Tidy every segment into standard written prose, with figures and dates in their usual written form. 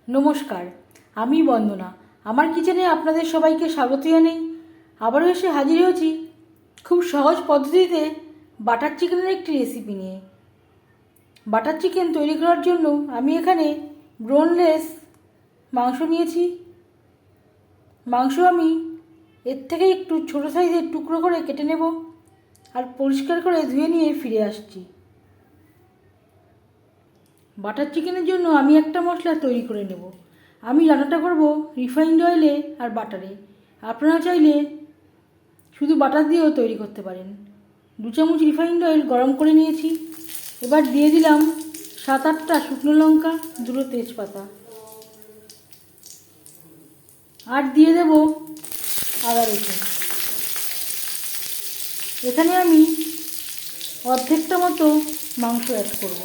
নমস্কার, আমি বন্দনা। আমার কিচেনে আপনাদের সবাইকে স্বাগত জানাই। আবারও এসে হাজির হয়েছি খুব সহজ পদ্ধতিতে বাটার চিকেনের একটি রেসিপি নিয়ে। বাটার চিকেন তৈরি করার জন্য আমি এখানে বোনলেস মাংস নিয়েছি। মাংস আমি এর থেকে একটু ছোটো সাইজের টুকরো করে কেটে নেব আর পরিষ্কার করে ধুয়ে নিয়ে ফিরে আসছি। বাটার চিকেনের জন্য আমি একটা মশলা তৈরি করে নেব। আমি রান্নাটা করব রিফাইন্ড অয়েলে আর বাটারে। আপনারা চাইলে শুধু বাটার দিয়েও তৈরি করতে পারেন। 2 চামচ রিফাইন্ড অয়েল গরম করে নিয়েছি। এবার দিয়ে দিলাম 7-8টা শুকনো লঙ্কা, 2 তেজপাতা, আর দিয়ে দেব আদা রসুন। এখানে আমি অর্ধেকটা মতো মাংস অ্যাড করব।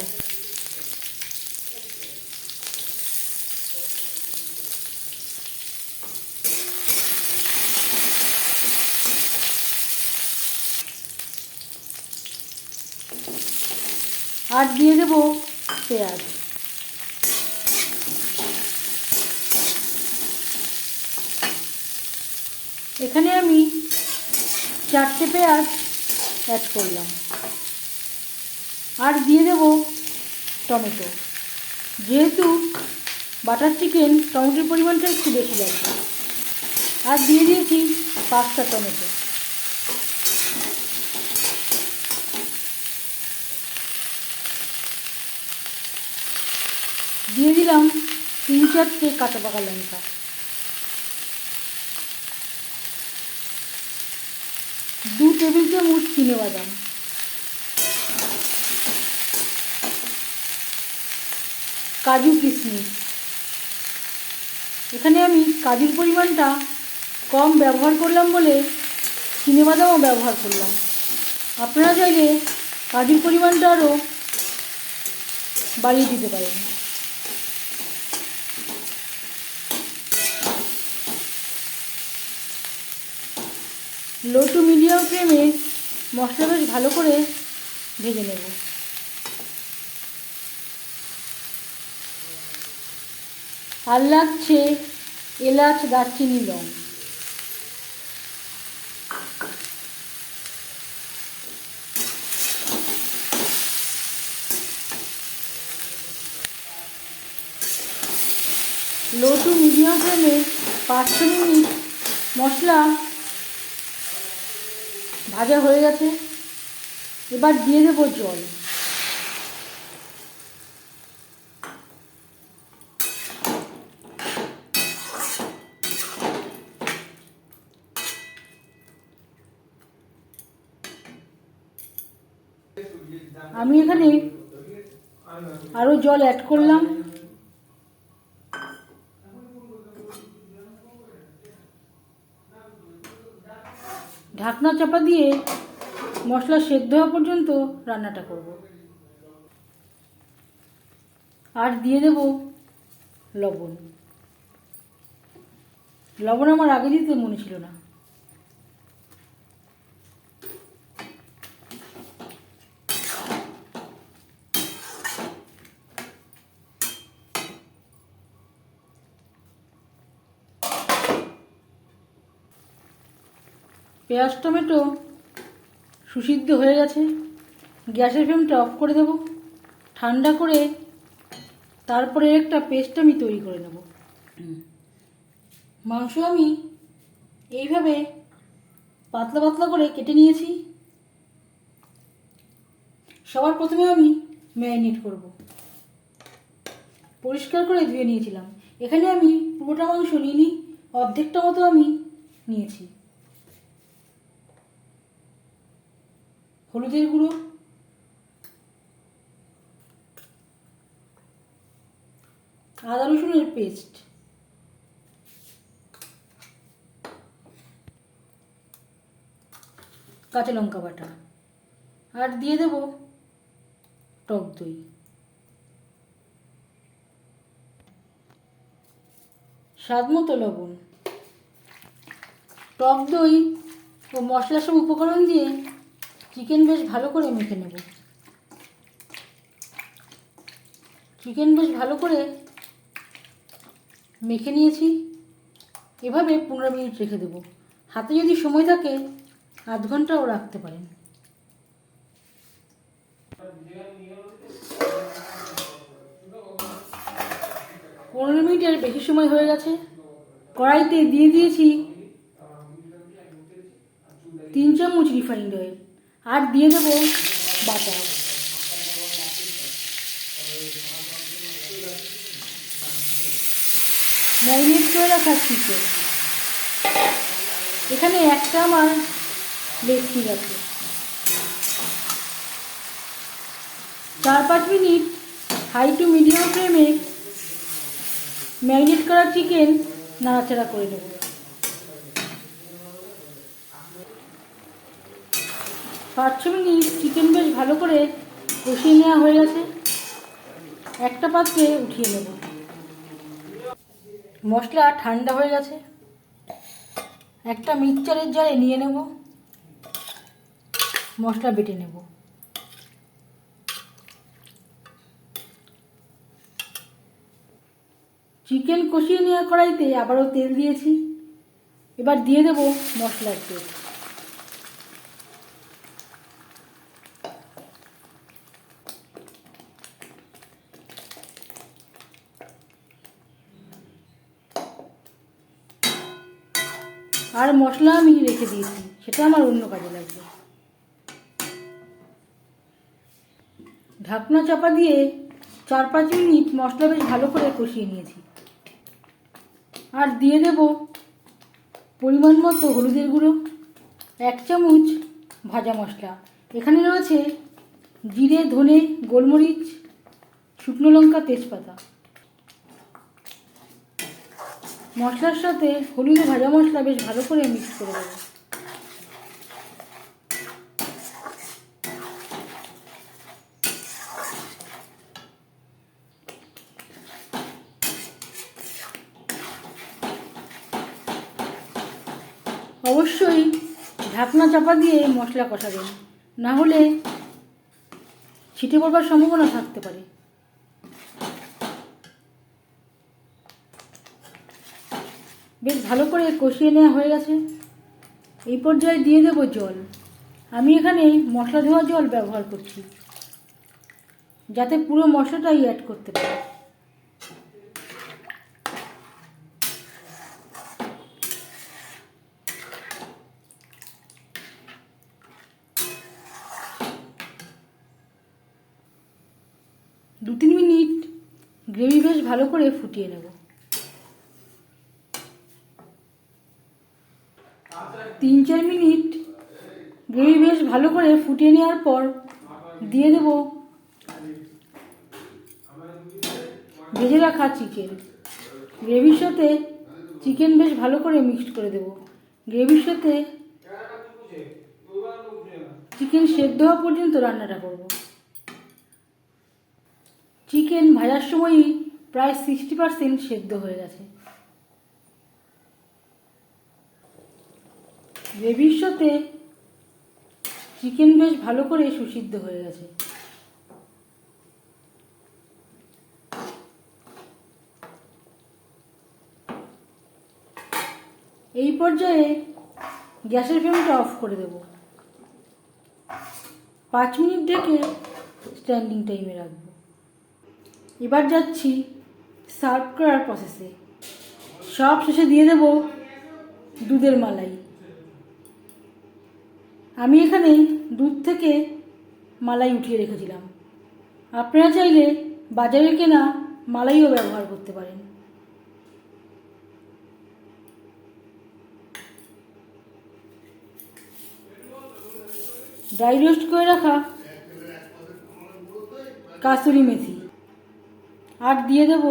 আর দিয়ে দেব পেঁয়াজ। এখানে আমি 4টে পেঁয়াজ অ্যাড করলাম। আর দিয়ে দেব টমেটো। যেহেতু বাটার চিকেন টমেটোর পরিমাণটা একটু বেশি লাগবে। আর দিয়ে দিয়েছি 5টা টমেটো। দিয়ে দিলাম 3-4টে কাঁচা পাকা লঙ্কা। দু টেবিল চামচ চিনেবাদাম, কাজু কিশমিশ। এখানে আমি কাজুর পরিমাণটা কম ব্যবহার করলাম বলে চিনেবাদামও ব্যবহার করলাম। আপনারা চাইলে কাজুর পরিমাণটা আরও বাড়িয়ে দিতে পারেন। লো টু মিডিয়াম ফ্লেমে মশলা বেশ ভালো করে ভেজে নেব। আর লাগছে এলাচ, দারচিনি, লং। লো টু মিডিয়াম ফ্লেমে 5-6 মিনিট মশলা ভাজা হয়ে গেছে। এবার দিয়ে দেব জল। আমি এখানে আরও জল অ্যাড করলাম। ঢাকনা চাপা দিয়ে মশলা সেদ্ধ হওয়া পর্যন্ত রান্নাটা করব। আর দিয়ে দেব লবণ। লবণ আমার আগে দিতে মনে ছিল না। পেঁয়াজ টমেটো সুসিদ্ধ হয়ে গেছে। গ্যাসের ফ্লেমটা অফ করে দেব। ঠান্ডা করে তারপরে একটা পেস্ট আমি তৈরি করে নেব। মাংস আমি এইভাবে পাতলা পাতলা করে কেটে নিয়েছি। সবার প্রথমে আমি ম্যারিনেট করব। পরিষ্কার করে ধুয়ে নিয়েছিলাম। এখানে আমি পুরোটা মাংস নিইনি, অর্ধেকটা মতো আমি নিয়েছি। হলুদের গুঁড়ো, আদা রসুনের পেস্ট, কাঁচা লঙ্কা বাটা, আর দিয়ে দেব টক দই। স্বাদ মতো লবণ। টক দই ও মশলা সব উপকরণ দিয়ে চিকেন বেশ ভালো করে মেখে নেব। চিকেন বেশ ভালো করে মেখে নিয়েছি। এভাবে 15 মিনিট রেখে দেবো। হাতে যদি সময় থাকে আধ ঘন্টাও রাখতে পারেন। 15 মিনিটের বেশি সময় হয়ে গেছে। কড়াইতে দিয়ে দিয়েছি 3 চামচ রিফাইন্ড অয়েল, আর দিয়ে দেবো বাটার। ম্যারিনেট করে রাখা চিকেন, এখানে একটা আমার লেগ পিস আছে। 4-5 মিনিট হাই টু মিডিয়াম ফ্লেমে ম্যারিনেট করা চিকেন নাড়াচাড়া করে নেব। 5-6 মিনিট চিকেন বেশ ভালো করে কষিয়ে নেওয়া হয়ে গেছে। একটা পাত্রে উঠিয়ে নেব। মশলা ঠান্ডা হয়ে গেছে, একটা মিক্সচারের জারে নিয়ে নেব। মশলা বেটে নেব। চিকেন কষিয়ে নেওয়া কড়াইতে আবারও তেল দিয়েছি। এবার দিয়ে দেব মশলার তেল। আর মশলা আমি রেখে দিয়েছি, সেটা আমার অন্য কাজে লাগবে। ঢাকনা চাপা দিয়ে 4-5 মিনিট মশলা বেশ ভালো করে কষিয়ে নিয়েছি। আর দিয়ে দেব পরিমাণ মতো হলুদের গুঁড়ো, 1 চামচ ভাজা মশলা। এখানে রয়েছে জিরে, ধনে, গোলমরিচ, শুকনো লঙ্কা, তেজপাতা। মশলার সাথে হলুদ ও ভাজা মশলা বেশ ভালো করে মিক্স করে দেবো। অবশ্যই ঢাকনা চাপা দিয়ে মশলা কষাবেন, না হলে ছিটে পড়বার সম্ভাবনা থাকতে পারে। বেশ ভালো করে কষিয়ে নেওয়া হয়ে গেছে। এই পর্যায়ে দিয়ে দেব জল। আমি এখানে মশলা ধোয়া জল ব্যবহার করছি, যাতে পুরো মশলাটাই অ্যাড করতে পারি। দু 3 মিনিট গ্রেভি বেশ ভালো করে ফুটিয়ে নেব। 3-4 মিনিট গ্রেভি বেশ ভালো করে ফুটিয়ে নেওয়ার পর দিয়ে দেব ভেজে রাখা চিকেন। গ্রেভির সাথে চিকেন বেশ ভালো করে মিক্সড করে দেব। গ্রেভির সাথে চিকেন সেদ্ধ হওয়া পর্যন্ত রান্নাটা করব। চিকেন ভাজার সময়ই প্রায় 60% সেদ্ধ হয়ে গেছে। গ্রেভির সাথে চিকেন বেশ ভালো করে সুসিদ্ধ হয়ে গেছে। এই পর্যায়ে গ্যাসের ফ্লেমটা অফ করে দেব। 5 মিনিট ঢেকে স্ট্যান্ডিং টাইমে রাখবো। এবার যাচ্ছি সার্ভ করার প্রসেসে। সব শেষে দিয়ে দেব দুধের মালাই। আমি এখানে দুধ থেকে মালাই উঠিয়ে রেখেছিলাম। আপনারা চাইলে বাজারে কেনা মালাইও ব্যবহার করতে পারেন। ড্রাই রোস্ট করে রাখা কাসুরি মেথি, আর দিয়ে দেব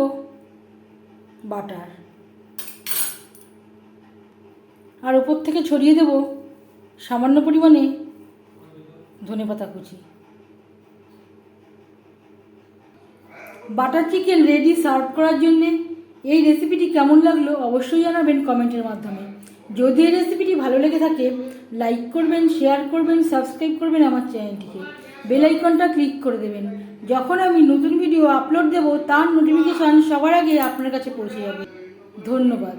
বাটার, আর ওপর থেকে ছড়িয়ে দেব সামান্য পরিমাণে ধনেপাতা কুচি। বাটার চিকেন রেডি সার্ভ করার জন্যে। এই রেসিপিটি কেমন লাগলো অবশ্যই জানাবেন কমেন্টের মাধ্যমে। যদি এই রেসিপিটি ভালো লেগে থাকে লাইক করবেন, শেয়ার করবেন, সাবস্ক্রাইব করবেন আমার চ্যানেলটিকে। বেল আইকনটা ক্লিক করে দেবেন। যখন আমি নতুন ভিডিও আপলোড দেব তার নোটিফিকেশান সবার আগে আপনার কাছে পৌঁছে যাবে। ধন্যবাদ।